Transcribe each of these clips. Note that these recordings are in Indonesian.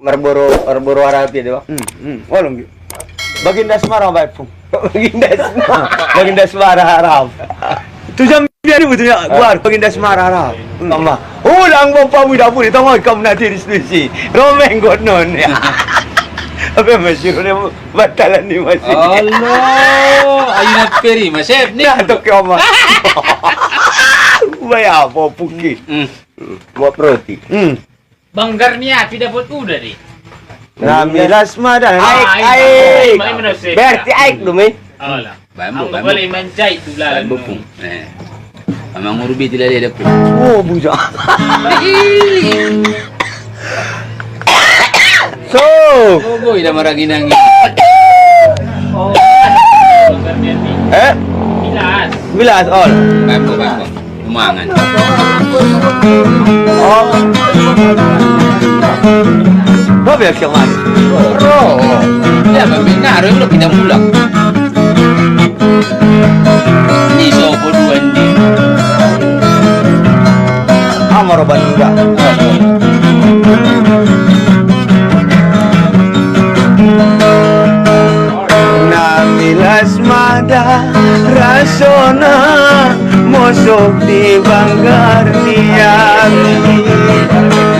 Marlboro Arabi di ba? Walang Baginda Semara baik pun. Baginda Semara Arab. Tu jam biar betul ya. Guar Baginda Semara Arab. Mama. Ulang mo pa mo dapat ito mo ikaw na distribusi. Romeng gonon ya. Apa masih ni batalan ni masih. Allah, ayun na peri masep ni. Ni ato kau mah. Bayar apa puki. Mau proti. Banggar niya, pinapot udah nih. Namilas madan. Aik. Berarti Berarti aik dumi. Alah. Bambu, Aku bambu. boleh manjai tu lah. Bambu pun. Amang urubi tidak ada pun. Oh buja. So, Oh, boy, dah maragi nangis. Oh, banggar niya nih. Pilas. bilas all. Bambu. Umangan. Oh. Babe siang mana? Roh. Ya, benar, lo kita pulang. Ni sopo dua ni. Amar Bandura. Namilas mada rasona mosok di banggar niami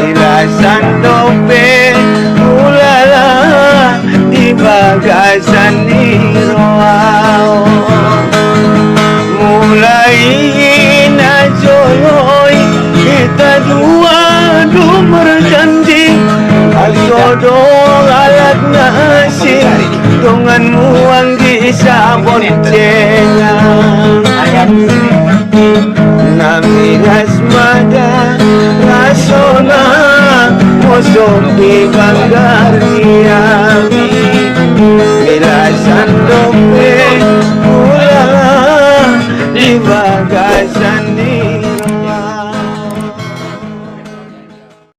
ilasan dope ulala di bagasan niroao mulai najoloy kita dua berjanji asodong alat nasi dongan muang di sabon cengang namilas mada rasona mosok di bangga